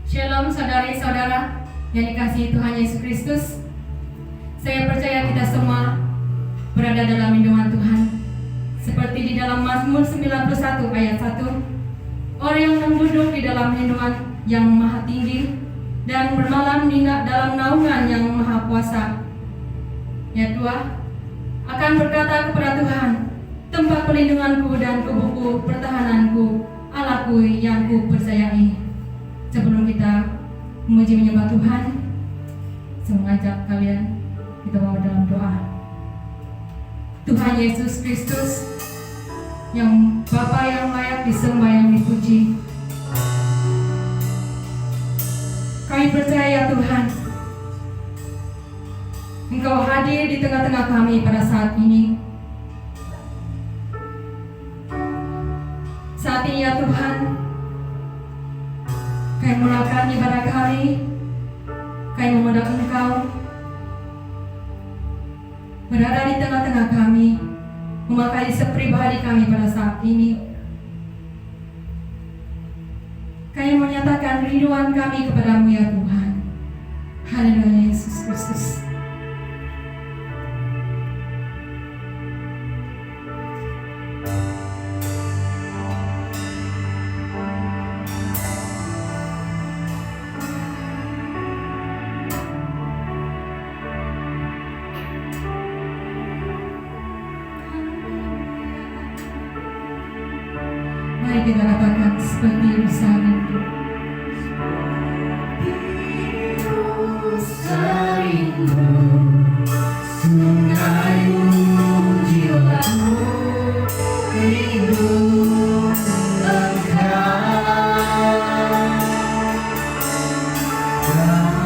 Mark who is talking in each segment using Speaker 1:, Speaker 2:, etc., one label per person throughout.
Speaker 1: Shalom saudari-saudara yang dikasihi Tuhan Yesus Kristus. Saya percaya kita semua berada dalam lindungan Tuhan. Seperti di dalam Mazmur 91 ayat 1, orang yang duduk di dalam lindungan yang maha tinggi dan bermalam di dalam naungan yang maha kuasa. Ayat 2, akan berkata kepada Tuhan, tempat perlindunganku dan kubuku pertahananku, Allahku yang ku percayai. Sebelum kita memuji menyembah Tuhan, saya mengajak kalian kita bawa dalam doa. Tuhan Yesus Kristus, yang Bapa yang layak disembah, yang dipuji, kami percaya Tuhan, Engkau hadir di tengah-tengah kami pada saat ini. Saat ini ya Tuhan, kami mulakan ibadah kami, kami mengundang Engkau berada di tengah-tengah kami, memakai sepribadi kami pada saat ini. Kami menyatakan rinduan kami kepadamu ya Tuhan. Haleluya Yesus Kristus. Mari kita katakan seperti Yerusalem.
Speaker 2: Sungaimu jiwaku rindu Engkau.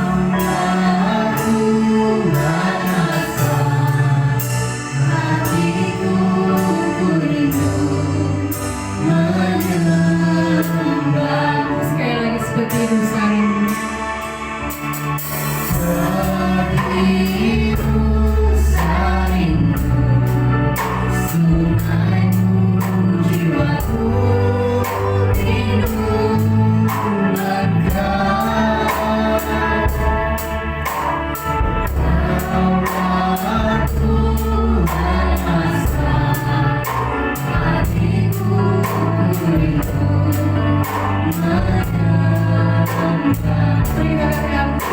Speaker 2: Kaulah Tuhan asa hatiku, ku rindu menyembahmu.
Speaker 1: Sekali lagi seperti Yerusalem.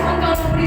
Speaker 1: Engkau memberi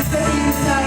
Speaker 1: seperti Yerusalem.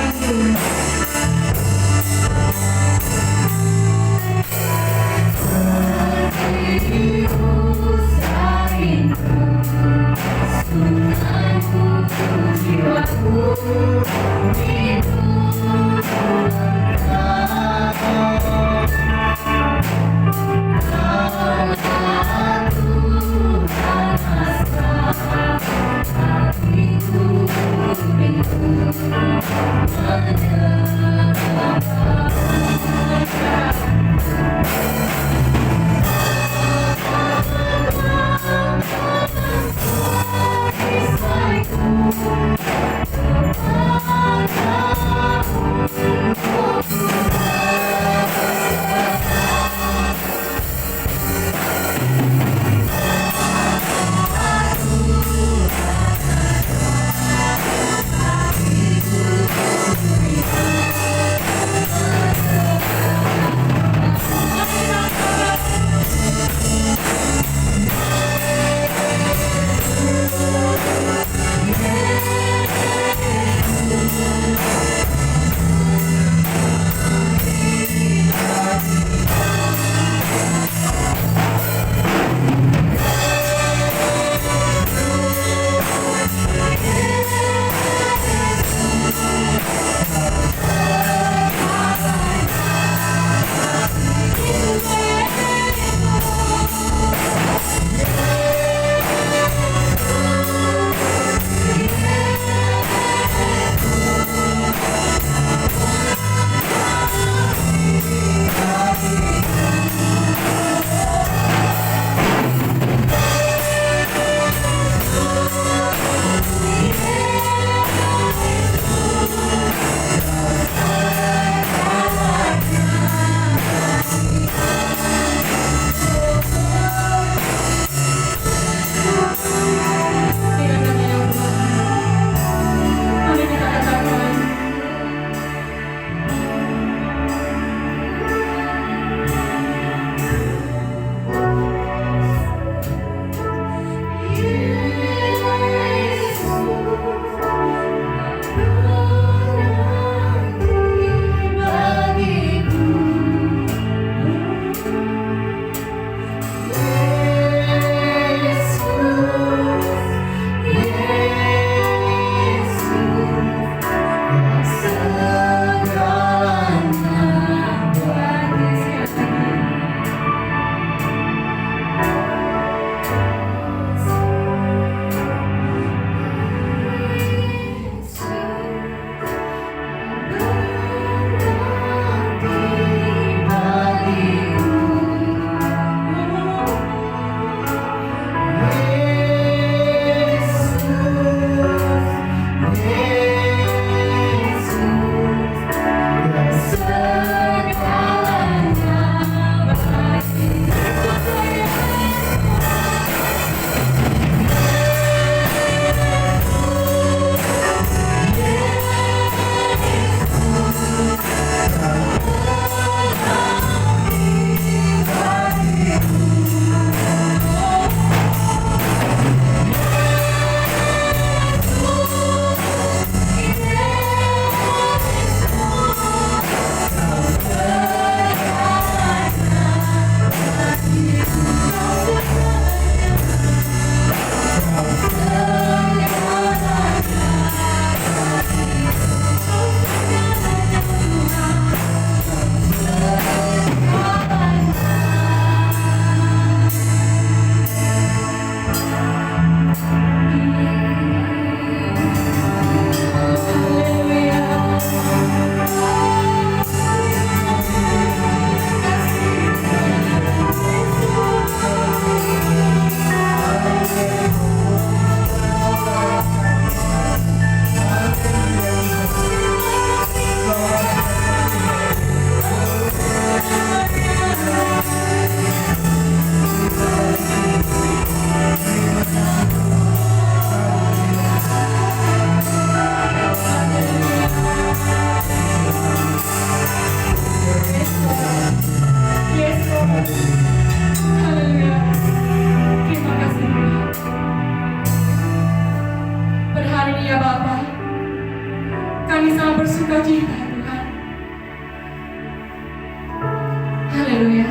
Speaker 1: Haleluya.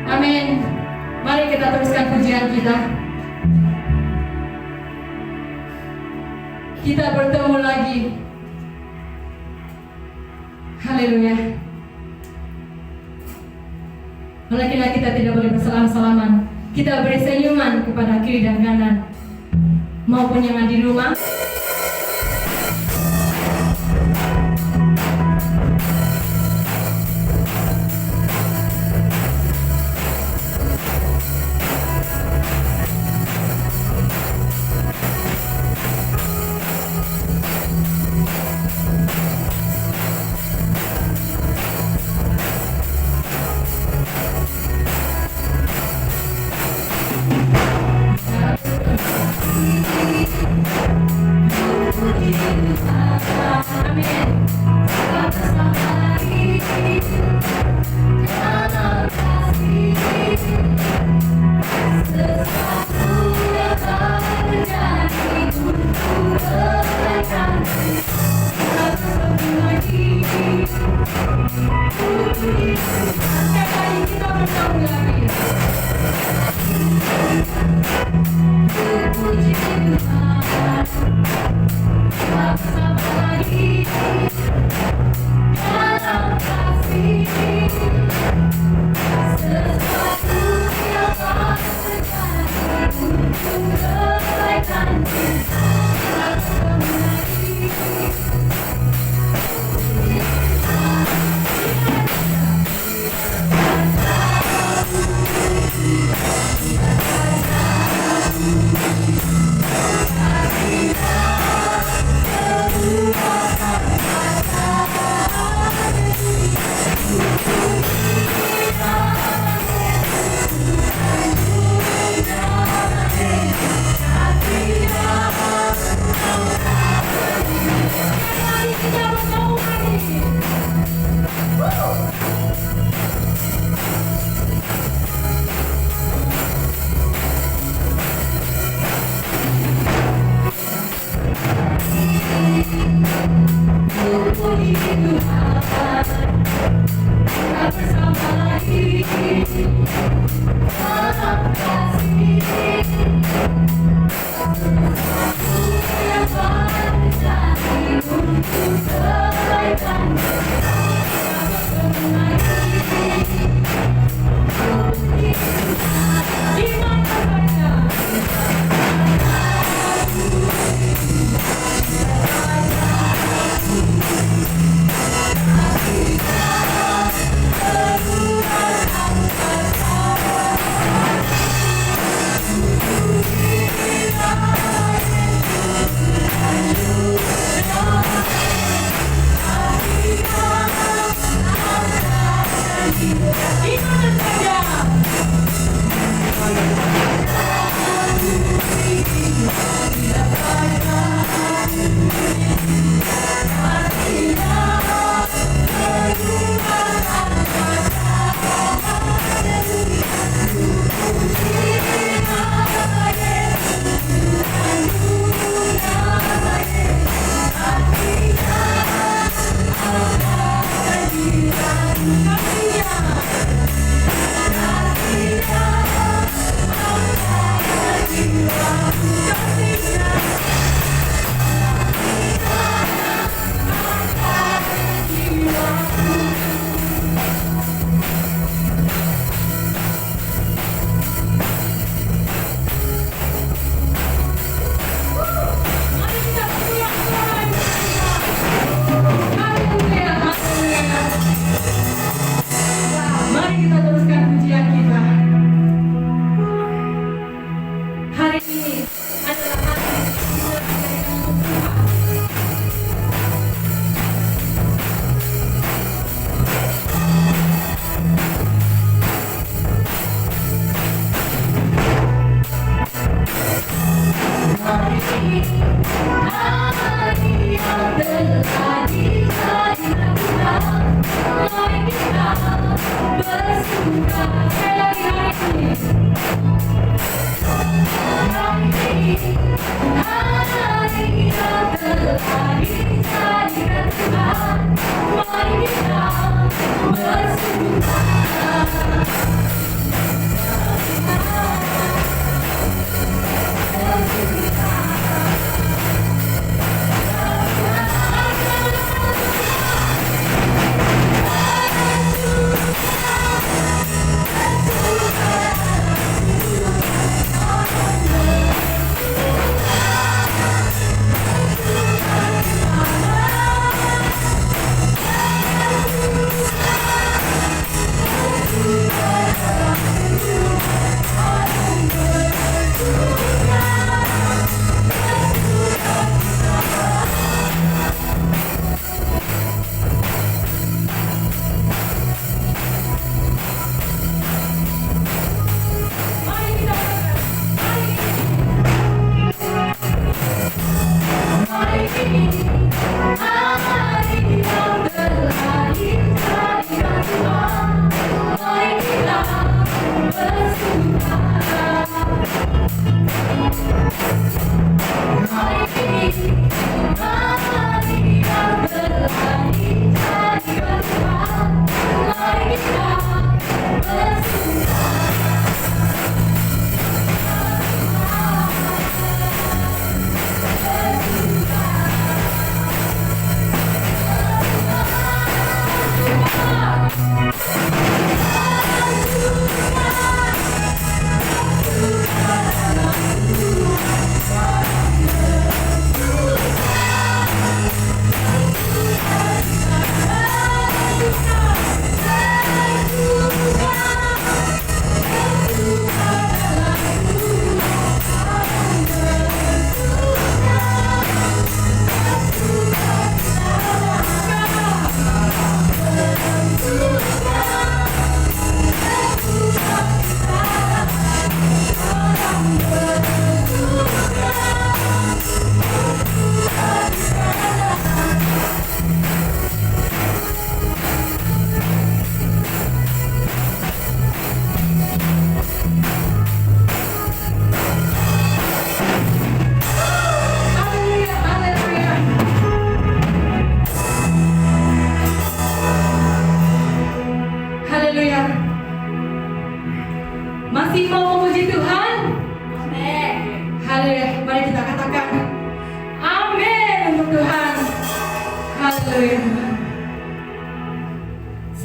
Speaker 1: Amin. Mari kita teruskan pujian kita. Kita bertemu lagi. Haleluya. Walaupun kita tidak boleh bersalam-salaman, kita beri senyuman kepada kiri dan kanan, maupun yang ada di rumah.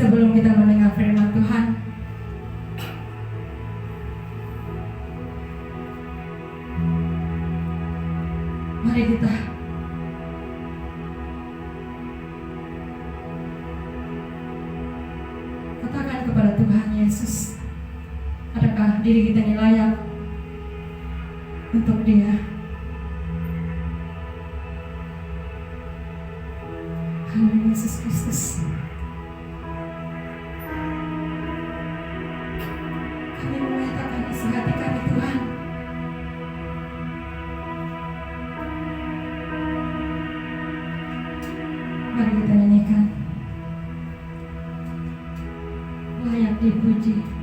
Speaker 1: sebelum kita mendengar firman Tuhan, mari kita katakan kepada Tuhan Yesus, adakah diri kita ini layak untuk Dia? Haleluya Yesus Kristus. Kami menyatakan isi hati kami Tuhan. Mari kita nyanyikan. Layak dipuji.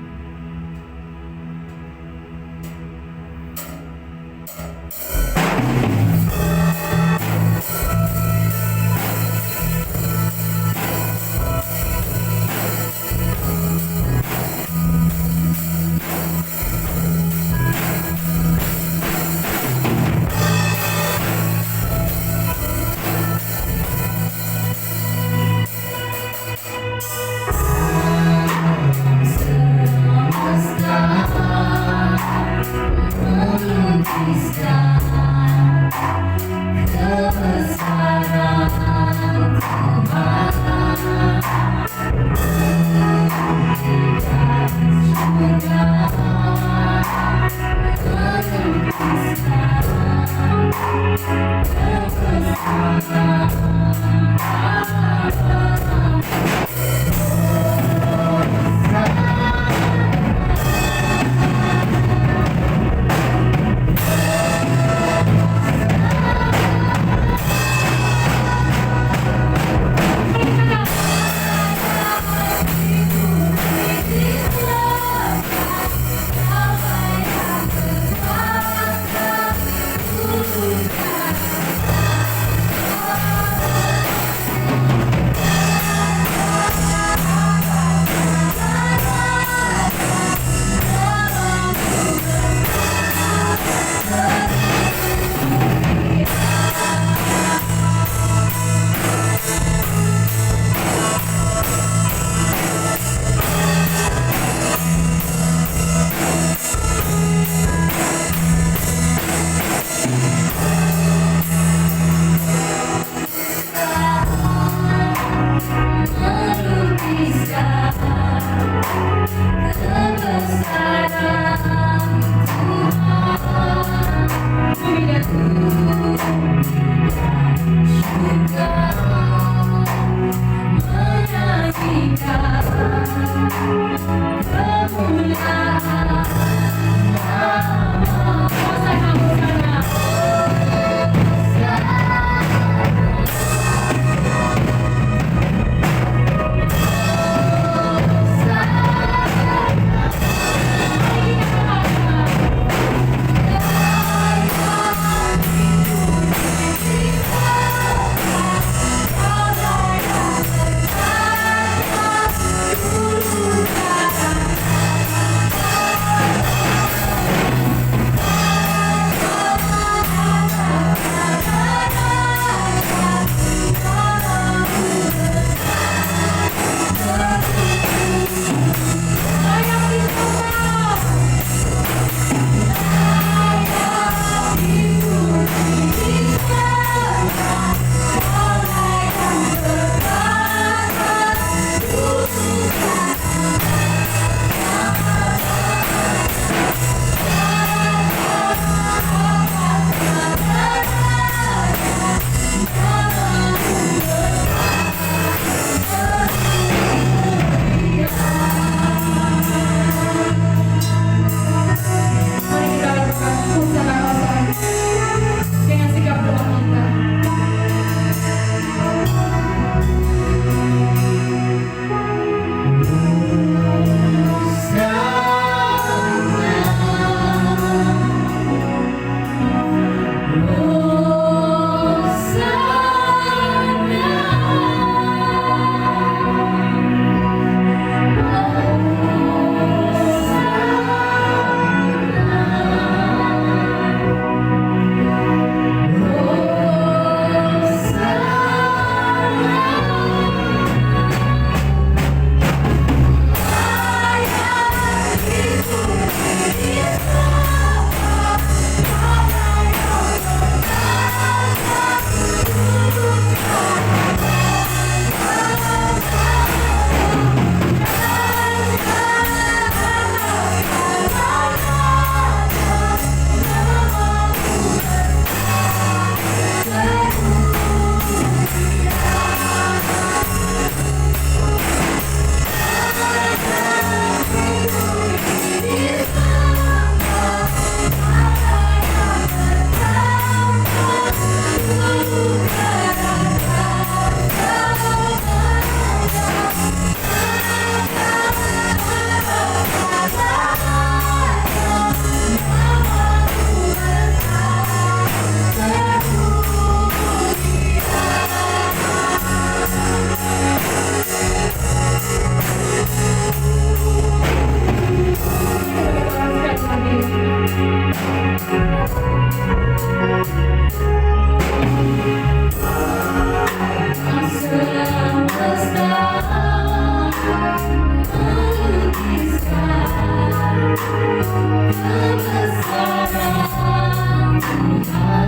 Speaker 2: kebesaran Tuhan dunia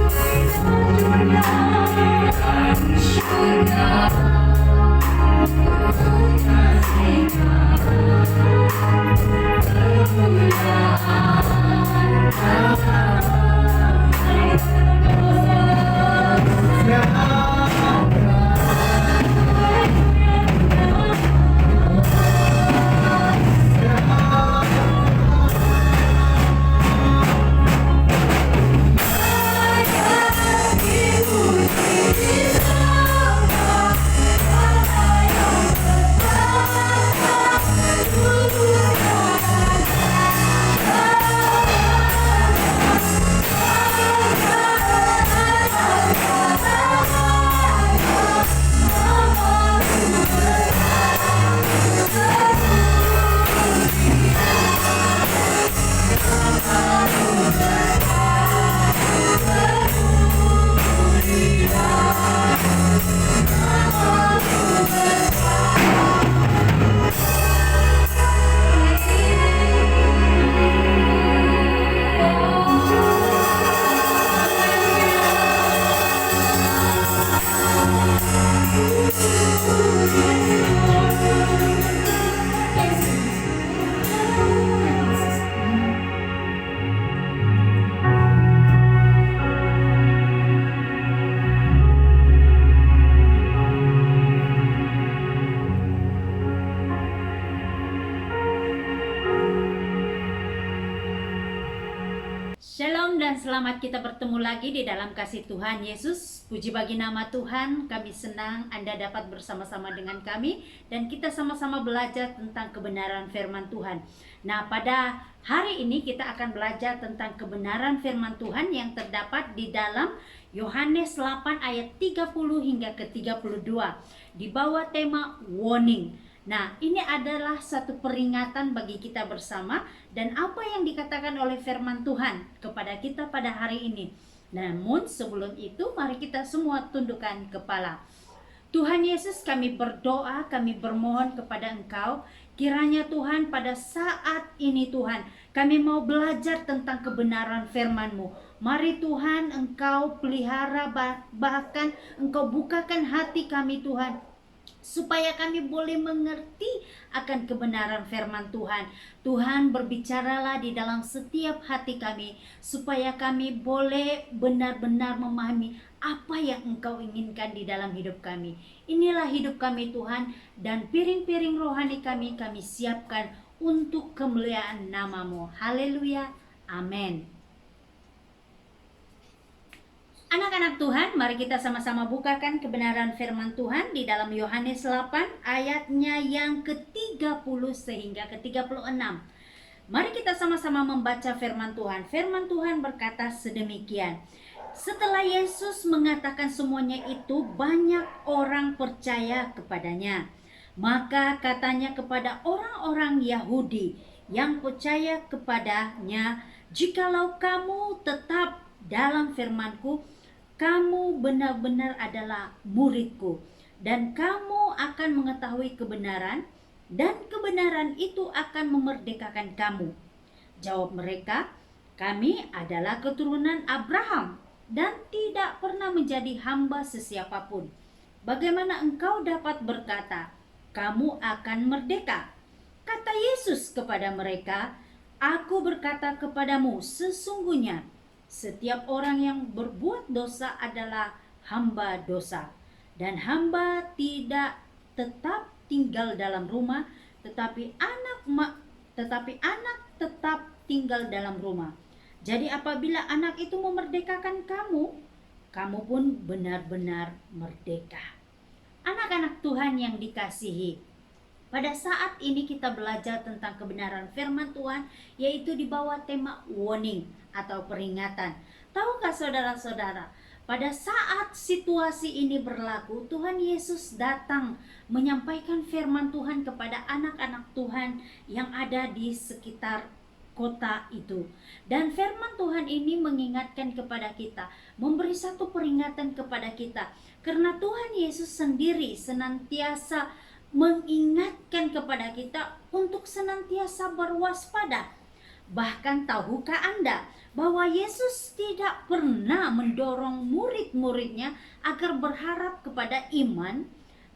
Speaker 2: dan surga menyaksikan kemuliaan
Speaker 3: Shalom dan selamat kita bertemu lagi di dalam kasih Tuhan Yesus. Puji bagi nama Tuhan, kami senang Anda dapat bersama-sama dengan kami dan kita sama-sama belajar tentang kebenaran firman Tuhan. Nah, pada hari ini kita akan belajar tentang kebenaran firman Tuhan yang terdapat di dalam Yohanes 8 ayat 30 hingga ke 32 di bawah tema warning. Nah, ini adalah satu peringatan bagi kita bersama dan apa yang dikatakan oleh firman Tuhan kepada kita pada hari ini. Namun sebelum itu, mari kita semua tundukkan kepala. Tuhan Yesus, kami berdoa, kami bermohon kepada Engkau, kiranya Tuhan pada saat ini Tuhan, kami mau belajar tentang kebenaran firman-Mu. Mari Tuhan, Engkau pelihara, bahkan Engkau bukakan hati kami Tuhan, supaya kami boleh mengerti akan kebenaran firman Tuhan. Tuhan, berbicaralah di dalam setiap hati kami, supaya kami boleh benar-benar memahami apa yang Engkau inginkan di dalam hidup kami. Inilah hidup kami Tuhan, dan piring-piring rohani kami siapkan untuk kemuliaan nama-Mu. Haleluya, amin. Anak-anak Tuhan, mari kita sama-sama bukakan kebenaran firman Tuhan di dalam Yohanes 8 ayatnya yang ke-30 sehingga ke-36. Mari kita sama-sama membaca firman Tuhan. Firman Tuhan berkata sedemikian. Setelah Yesus mengatakan semuanya itu, banyak orang percaya kepadanya. Maka katanya kepada orang-orang Yahudi yang percaya kepadanya, "Jikalau kamu tetap dalam firman-Ku, kamu benar-benar adalah murid-Ku, dan kamu akan mengetahui kebenaran, dan kebenaran itu akan memerdekakan kamu." Jawab mereka, "Kami adalah keturunan Abraham dan tidak pernah menjadi hamba sesiapapun. Bagaimana engkau dapat berkata, kamu akan merdeka?" Kata Yesus kepada mereka, "Aku berkata kepadamu, sesungguhnya setiap orang yang berbuat dosa adalah hamba dosa. Dan hamba tidak tetap tinggal dalam rumah, tetapi anak tetap tinggal dalam rumah. Jadi apabila anak itu memerdekakan kamu, kamu pun benar-benar merdeka." Anak-anak Tuhan yang dikasihi, pada saat ini kita belajar tentang kebenaran firman Tuhan, yaitu di bawah tema warning atau peringatan. Tahukah saudara-saudara, pada saat situasi ini berlaku, Tuhan Yesus datang menyampaikan firman Tuhan kepada anak-anak Tuhan yang ada di sekitar kota itu. Dan firman Tuhan ini mengingatkan kepada kita, memberi satu peringatan kepada kita, karena Tuhan Yesus sendiri senantiasa mengingatkan kepada kita untuk senantiasa berwaspada. Bahkan tahukah Anda bahwa Yesus tidak pernah mendorong murid-muridnya agar berharap kepada iman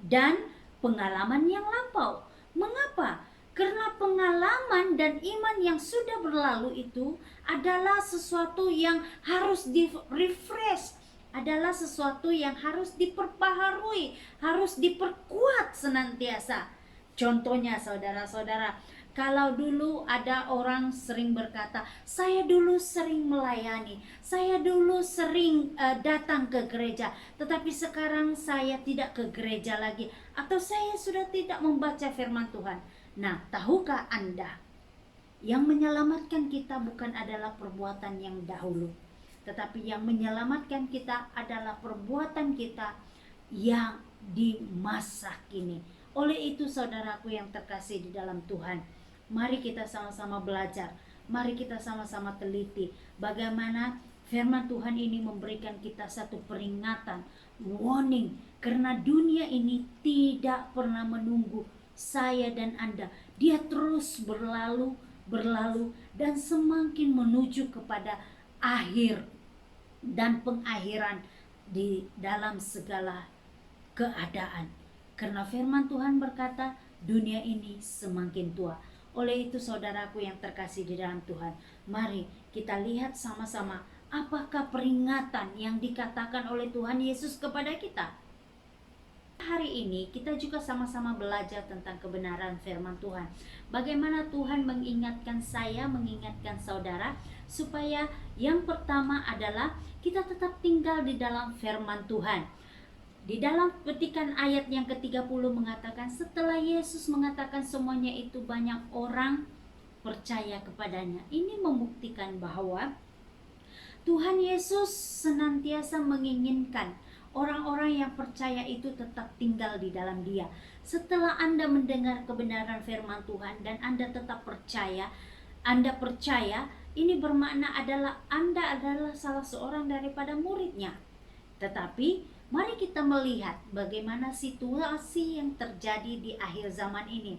Speaker 3: dan pengalaman yang lampau. Mengapa? Karena pengalaman dan iman yang sudah berlalu itu adalah sesuatu yang harus di-refresh, adalah sesuatu yang harus diperbaharui, harus diperkuat senantiasa. Contohnya saudara-saudara, kalau dulu ada orang sering berkata, saya dulu sering melayani, saya dulu sering datang ke gereja, tetapi sekarang saya tidak ke gereja lagi, atau saya sudah tidak membaca firman Tuhan. Nah, tahukah Anda, yang menyelamatkan kita bukan adalah perbuatan yang dahulu, tetapi yang menyelamatkan kita adalah perbuatan kita yang di masa kini. Oleh itu saudaraku yang terkasih di dalam Tuhan, mari kita sama-sama belajar, mari kita sama-sama teliti bagaimana firman Tuhan ini memberikan kita satu peringatan, warning, karena dunia ini tidak pernah menunggu saya dan Anda. Dia terus berlalu dan semakin menuju kepada akhir dan pengakhiran di dalam segala keadaan. Karena firman Tuhan berkata, dunia ini semakin tua. Oleh itu saudaraku yang terkasih di dalam Tuhan, mari kita lihat sama-sama apakah peringatan yang dikatakan oleh Tuhan Yesus kepada kita. Hari ini kita juga sama-sama belajar tentang kebenaran firman Tuhan. Bagaimana Tuhan mengingatkan saya, mengingatkan saudara, supaya yang pertama adalah kita tetap tinggal di dalam firman Tuhan. Di dalam petikan ayat yang ke-30 mengatakan, setelah Yesus mengatakan semuanya itu, banyak orang percaya kepadanya. Ini membuktikan bahwa Tuhan Yesus senantiasa menginginkan orang-orang yang percaya itu tetap tinggal di dalam Dia. Setelah Anda mendengar kebenaran firman Tuhan dan Anda tetap percaya, ini bermakna adalah Anda adalah salah seorang daripada muridnya. Tetapi mari kita melihat bagaimana situasi yang terjadi di akhir zaman ini.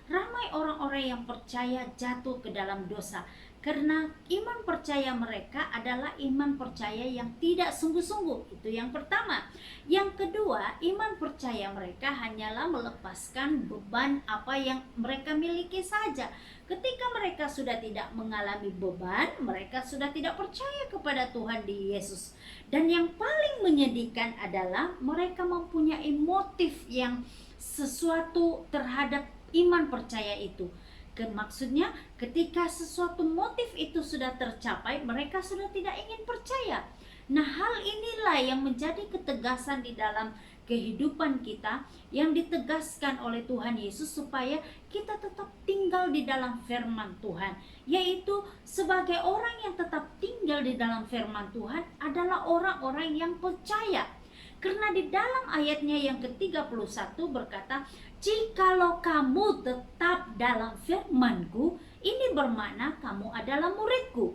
Speaker 3: Ramai orang-orang yang percaya jatuh ke dalam dosa karena iman percaya mereka adalah iman percaya yang tidak sungguh-sungguh. Itu yang pertama. Yang kedua, iman percaya mereka hanyalah melepaskan beban apa yang mereka miliki saja. Ketika mereka sudah tidak mengalami beban, mereka sudah tidak percaya kepada Tuhan di Yesus. Dan yang paling menyedihkan adalah mereka mempunyai motif yang sesuatu terhadap iman percaya itu. Maksudnya ketika sesuatu motif itu sudah tercapai, mereka sudah tidak ingin percaya. Nah, hal inilah yang menjadi ketegasan di dalam kehidupan kita, yang ditegaskan oleh Tuhan Yesus supaya kita tetap tinggal di dalam firman Tuhan. Yaitu sebagai orang yang tetap tinggal di dalam firman Tuhan adalah orang-orang yang percaya. Karena di dalam ayatnya yang ke-31 berkata, jikalau kamu tetap dalam firman-Ku, ini bermakna kamu adalah murid-Ku.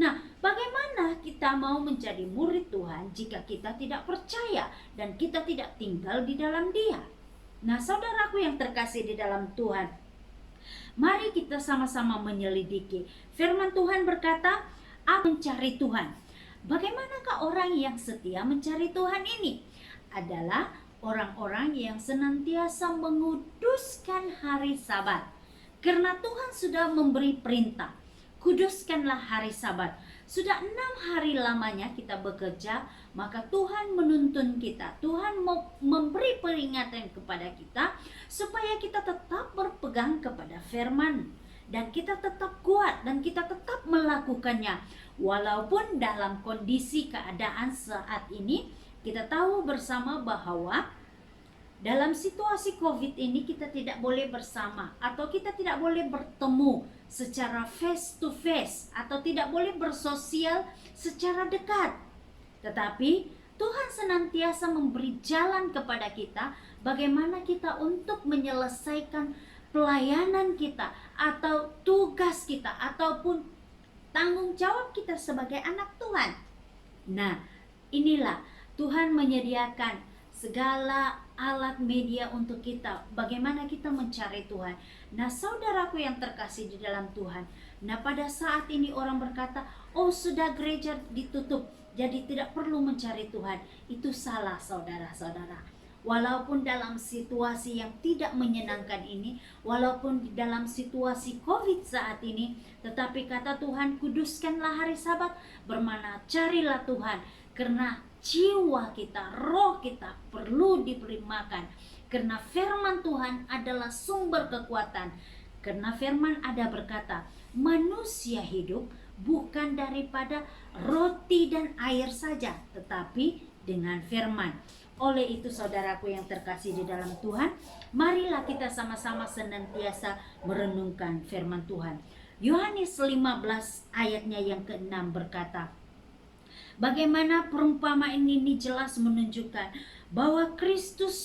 Speaker 3: Nah, bagaimana kita mau menjadi murid Tuhan jika kita tidak percaya dan kita tidak tinggal di dalam Dia? Nah, saudaraku yang terkasih di dalam Tuhan, mari kita sama-sama menyelidiki. Firman Tuhan berkata, aku mencari Tuhan. Bagaimanakah orang yang setia mencari Tuhan ini? Adalah orang-orang yang senantiasa menguduskan hari Sabat. Karena Tuhan sudah memberi perintah, kuduskanlah hari Sabat. Sudah 6 hari lamanya kita bekerja, maka Tuhan menuntun kita. Tuhan memberi peringatan kepada kita supaya kita tetap berpegang kepada firman. Dan kita tetap kuat dan kita tetap melakukannya. Walaupun dalam kondisi keadaan saat ini, kita tahu bersama bahwa dalam situasi COVID ini kita tidak boleh bersama atau kita tidak boleh bertemu secara face to face atau tidak boleh bersosial secara dekat. Tetapi Tuhan senantiasa memberi jalan kepada kita bagaimana kita untuk menyelesaikan pelayanan kita atau tugas kita ataupun tanggung jawab kita sebagai anak Tuhan. Nah, inilah Tuhan menyediakan segala alat media untuk kita, bagaimana kita mencari Tuhan. Nah, saudaraku yang terkasih di dalam Tuhan, nah pada saat ini orang berkata, oh sudah gereja ditutup, jadi tidak perlu mencari Tuhan. Itu salah, saudara-saudara. Walaupun dalam situasi yang tidak menyenangkan ini, walaupun di dalam situasi COVID saat ini, tetapi kata Tuhan, kuduskanlah hari Sabat, bermana carilah Tuhan, karena jiwa kita, roh kita perlu diberi makan. Karena firman Tuhan adalah sumber kekuatan. Karena firman ada berkata, manusia hidup bukan daripada roti dan air saja, tetapi dengan firman. Oleh itu saudaraku yang terkasih di dalam Tuhan, marilah kita sama-sama senantiasa merenungkan firman Tuhan. Yohanes 15 ayatnya yang ke-6 berkata, bagaimana perumpamaan ini jelas menunjukkan bahwa Kristus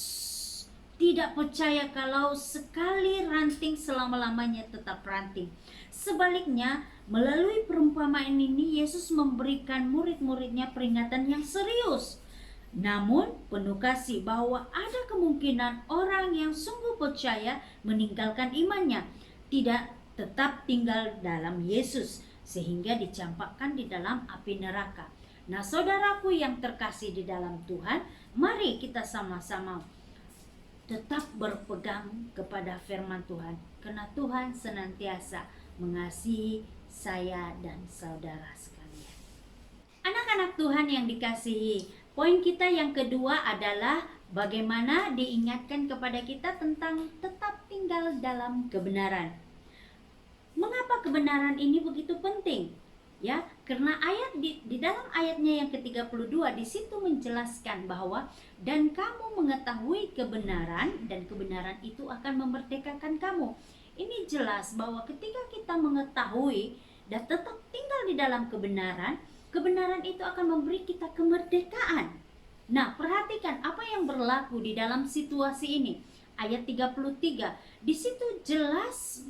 Speaker 3: tidak percaya kalau sekali ranting selama-lamanya tetap ranting. Sebaliknya, melalui perumpamaan ini Yesus memberikan murid-muridnya peringatan yang serius, namun penuh kasih, bahwa ada kemungkinan orang yang sungguh percaya meninggalkan imannya, tidak tetap tinggal dalam Yesus, sehingga dicampakkan di dalam api neraka. Nah, saudaraku yang terkasih di dalam Tuhan, mari kita sama-sama tetap berpegang kepada firman Tuhan, karena Tuhan senantiasa mengasihi saya dan saudara sekalian. Anak-anak Tuhan yang dikasihi, poin kita yang kedua adalah bagaimana diingatkan kepada kita tentang tetap tinggal dalam kebenaran. Mengapa kebenaran ini begitu penting? Ya, karena ayat di dalam ayatnya yang ke-32 di situ menjelaskan bahwa dan kamu mengetahui kebenaran dan kebenaran itu akan memerdekakan kamu. Ini jelas bahwa ketika kita mengetahui dan tetap tinggal di dalam kebenaran, kebenaran itu akan memberi kita kemerdekaan. Nah, perhatikan apa yang berlaku di dalam situasi ini. Ayat 33, di situ jelas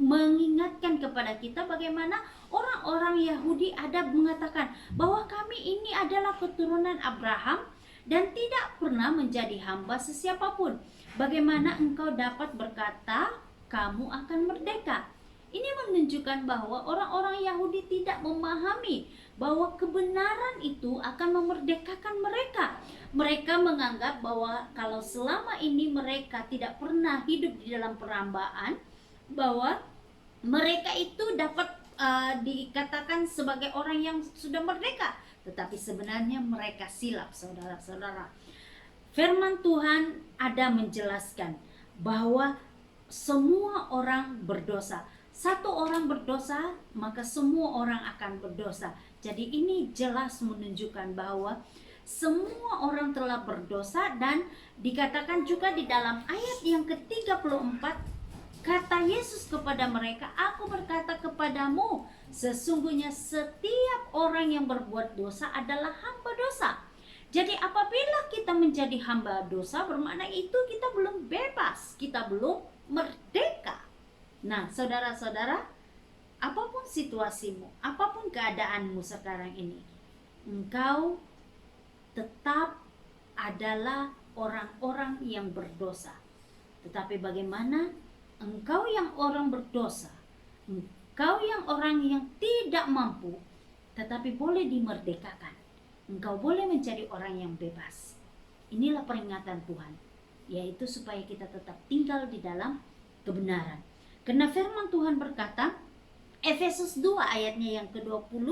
Speaker 3: mengingatkan kepada kita bagaimana orang-orang Yahudi ada mengatakan bahwa kami ini adalah keturunan Abraham dan tidak pernah menjadi hamba sesiapapun. Bagaimana engkau dapat berkata kamu akan merdeka? Ini menunjukkan bahwa orang-orang Yahudi tidak memahami bahwa kebenaran itu akan memerdekakan mereka. Mereka menganggap bahwa kalau selama ini mereka tidak pernah hidup di dalam perambaan, bahwa mereka itu dapat dikatakan sebagai orang yang sudah merdeka. Tetapi sebenarnya mereka silap, saudara-saudara. Firman Tuhan ada menjelaskan bahwa semua orang berdosa. Satu orang berdosa, maka semua orang akan berdosa. Jadi ini jelas menunjukkan bahwa semua orang telah berdosa, dan dikatakan juga di dalam ayat yang ke-34, kata Yesus kepada mereka, aku berkata kepadamu, sesungguhnya setiap orang yang berbuat dosa adalah hamba dosa. Jadi apabila kita menjadi hamba dosa, bermakna itu kita belum bebas, kita belum merdeka. Nah, saudara-saudara, apapun situasimu, apapun keadaanmu sekarang ini, engkau tetap adalah orang-orang yang berdosa. Tetapi bagaimana engkau yang orang berdosa, engkau yang orang yang tidak mampu, tetapi boleh dimerdekakan. Engkau boleh menjadi orang yang bebas. Inilah peringatan Tuhan, yaitu supaya kita tetap tinggal di dalam kebenaran. Karena firman Tuhan berkata, Efesus 2 ayatnya yang ke-20,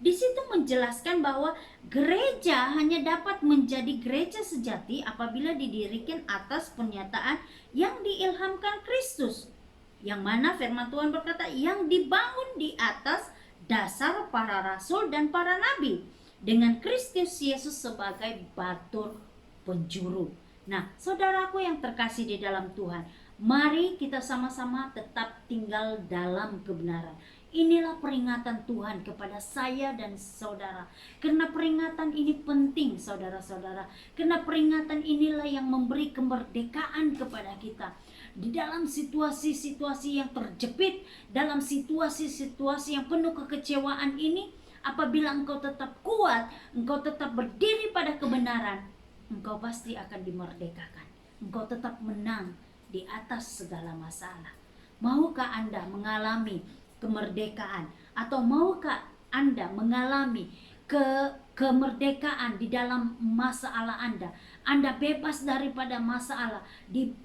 Speaker 3: di situ menjelaskan bahwa gereja hanya dapat menjadi gereja sejati apabila didirikan atas pernyataan yang diilhamkan Kristus. Yang mana firman Tuhan berkata, yang dibangun di atas dasar para rasul dan para nabi, dengan Kristus Yesus sebagai batu penjuru. Nah, saudaraku yang terkasih di dalam Tuhan, mari kita sama-sama tetap tinggal dalam kebenaran. Inilah peringatan Tuhan kepada saya dan saudara. Karena peringatan ini penting, saudara-saudara. Karena peringatan inilah yang memberi kemerdekaan kepada kita. Di dalam situasi-situasi yang terjepit, dalam situasi-situasi yang penuh kekecewaan ini, apabila engkau tetap kuat, engkau tetap berdiri pada kebenaran, engkau pasti akan dimerdekakan. engkau tetap menang di atas segala masalah? Maukah Anda mengalami kemerdekaan, atau maukah Anda mengalami kemerdekaan di dalam masalah Anda? Anda bebas daripada masalah,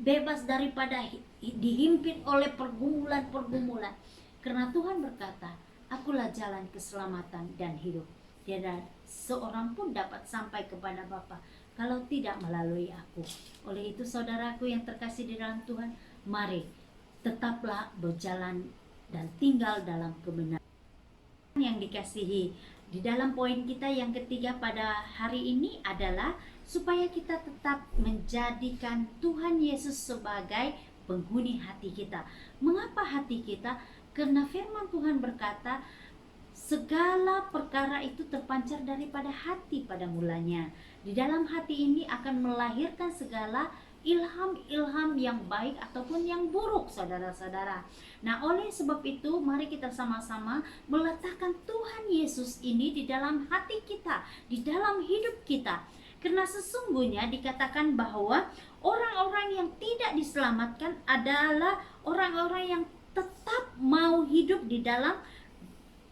Speaker 3: bebas daripada dihimpit oleh pergumulan-pergumulan. Karena Tuhan berkata, akulah jalan keselamatan dan hidup. Tiada seorang pun dapat sampai kepada Bapa kalau tidak melalui aku. Oleh itu saudaraku yang terkasih di dalam Tuhan, mari tetaplah berjalan dan tinggal dalam kebenaran. Yang dikasihi, di dalam poin kita yang ketiga pada hari ini adalah supaya kita tetap menjadikan Tuhan Yesus sebagai penghuni hati kita. Mengapa hati kita? Karena firman Tuhan berkata, segala perkara itu terpancar daripada hati pada mulanya. Di dalam hati ini akan melahirkan segala ilham-ilham yang baik ataupun yang buruk, saudara-saudara. Nah, oleh sebab itu mari kita sama-sama meletakkan Tuhan Yesus ini di dalam hati kita, di dalam hidup kita. Karena sesungguhnya dikatakan bahwa orang-orang yang tidak diselamatkan adalah orang-orang yang tetap mau hidup di dalam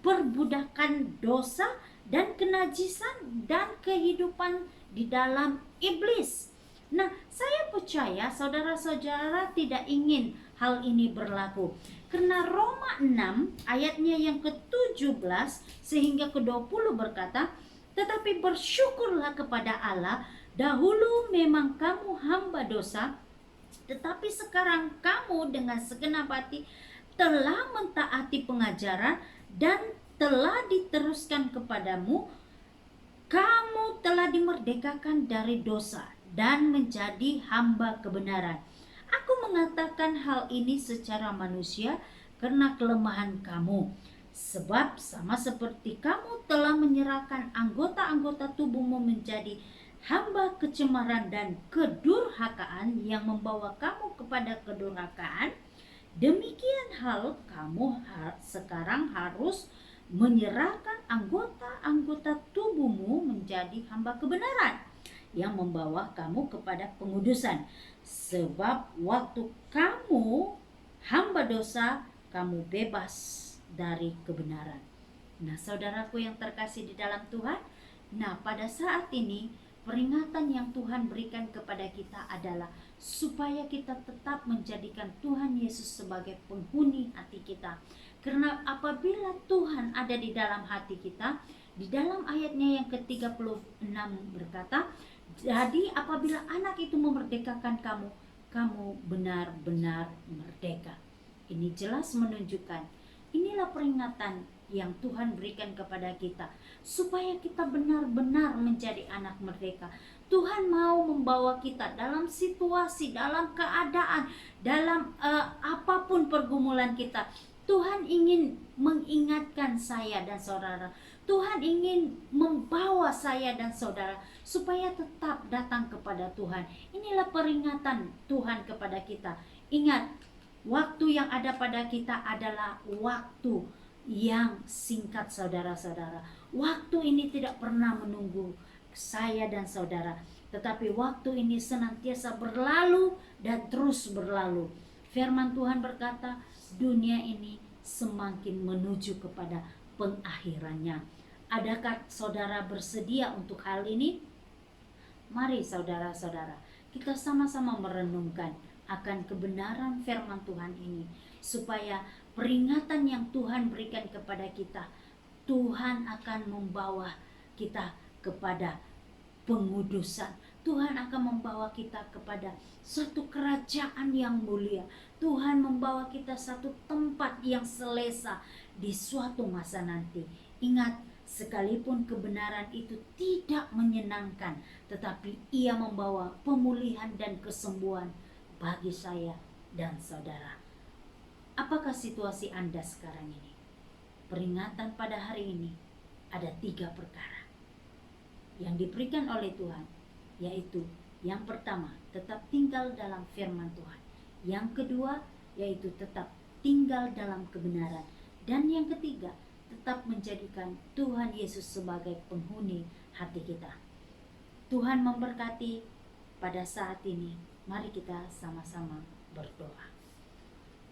Speaker 3: perbudakan dosa dan kenajisan dan kehidupan di dalam iblis. Nah, saya percaya saudara-saudara tidak ingin hal ini berlaku. Karena Roma 6 ayatnya yang ke-17 sehingga ke-20 berkata, tetapi bersyukurlah kepada Allah, dahulu memang kamu hamba dosa, tetapi sekarang kamu dengan segenap hati telah mentaati pengajaran dan telah diteruskan kepadamu, kamu telah dimerdekakan dari dosa dan menjadi hamba kebenaran. Aku mengatakan hal ini secara manusia karena kelemahan kamu. Sebab sama seperti kamu telah menyerahkan anggota-anggota tubuhmu menjadi hamba kecemaran dan kedurhakaan yang membawa kamu kepada kedurhakaan, demikian hal kamu sekarang harus menyerahkan anggota-anggota tubuhmu menjadi hamba kebenaran yang membawa kamu kepada pengudusan. Sebab waktu kamu hamba dosa, kamu bebas dari kebenaran. Nah, saudaraku yang terkasih di dalam Tuhan, nah pada saat ini peringatan yang Tuhan berikan kepada kita adalah supaya kita tetap menjadikan Tuhan Yesus sebagai penghuni hati kita. Karena apabila Tuhan ada di dalam hati kita, di dalam ayatnya yang ke-36 berkata, jadi apabila anak itu memerdekakan kamu, kamu benar-benar merdeka. Ini jelas menunjukkan, inilah peringatan yang Tuhan berikan kepada kita, supaya kita benar-benar menjadi anak merdeka. Tuhan mau membawa kita dalam situasi, dalam keadaan, dalam apapun pergumulan kita. Tuhan ingin mengingatkan saya dan saudara. Tuhan ingin membawa saya dan saudara supaya tetap datang kepada Tuhan. Inilah peringatan Tuhan kepada kita. Ingat, waktu yang ada pada kita adalah waktu yang singkat, saudara-saudara. Waktu ini tidak pernah menunggu saya dan saudara, tetapi waktu ini senantiasa berlalu dan terus berlalu. Firman Tuhan berkata, dunia ini semakin menuju kepada pengakhirannya. Adakah saudara bersedia untuk hal ini? Mari saudara-saudara, kita sama-sama merenungkan akan kebenaran firman Tuhan ini, supaya peringatan yang Tuhan berikan kepada kita, Tuhan akan membawa kita kepada pengudusan. Tuhan akan membawa kita kepada suatu kerajaan yang mulia. Tuhan membawa kita satu tempat yang selesa di suatu masa nanti. Ingat, sekalipun kebenaran itu tidak menyenangkan, tetapi ia membawa pemulihan dan kesembuhan bagi saya dan saudara. Apakah situasi Anda sekarang ini? Peringatan pada hari ini ada 3 perkara yang diberikan oleh Tuhan, yaitu yang pertama, tetap tinggal dalam firman Tuhan. Yang kedua, yaitu tetap tinggal dalam kebenaran. Dan yang ketiga, tetap menjadikan Tuhan Yesus sebagai penghuni hati kita. Tuhan memberkati pada saat ini. Mari kita sama-sama berdoa.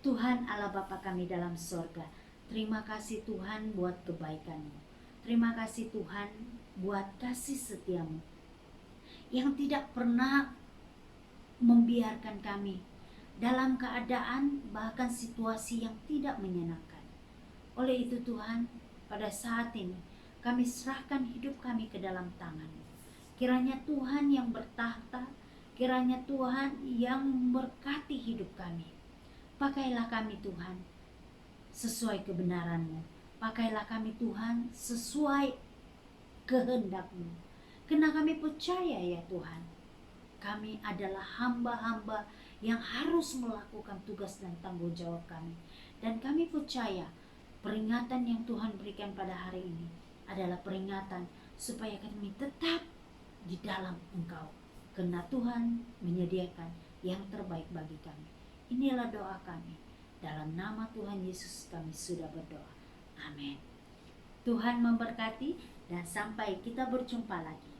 Speaker 3: Tuhan Allah Bapa kami dalam sorga, terima kasih Tuhan buat kebaikan-Mu. Terima kasih Tuhan buat kasih setia-Mu yang tidak pernah membiarkan kami dalam keadaan bahkan situasi yang tidak menyenangkan. Oleh itu Tuhan, pada saat ini kami serahkan hidup kami ke dalam tangan-Mu. Kiranya Tuhan yang bertahta, kiranya Tuhan yang memberkati hidup kami. Pakailah kami Tuhan sesuai kebenaran-Mu. Pakailah kami Tuhan sesuai kehendak-Mu. Karena kami percaya ya Tuhan, kami adalah hamba-hamba yang harus melakukan tugas dan tanggung jawab kami. Dan kami percaya peringatan yang Tuhan berikan pada hari ini adalah peringatan supaya kami tetap di dalam Engkau. Karena Tuhan menyediakan yang terbaik bagi kami. Inilah doa kami. Dalam nama Tuhan Yesus kami sudah berdoa. Amin. Tuhan memberkati dan sampai kita berjumpa lagi.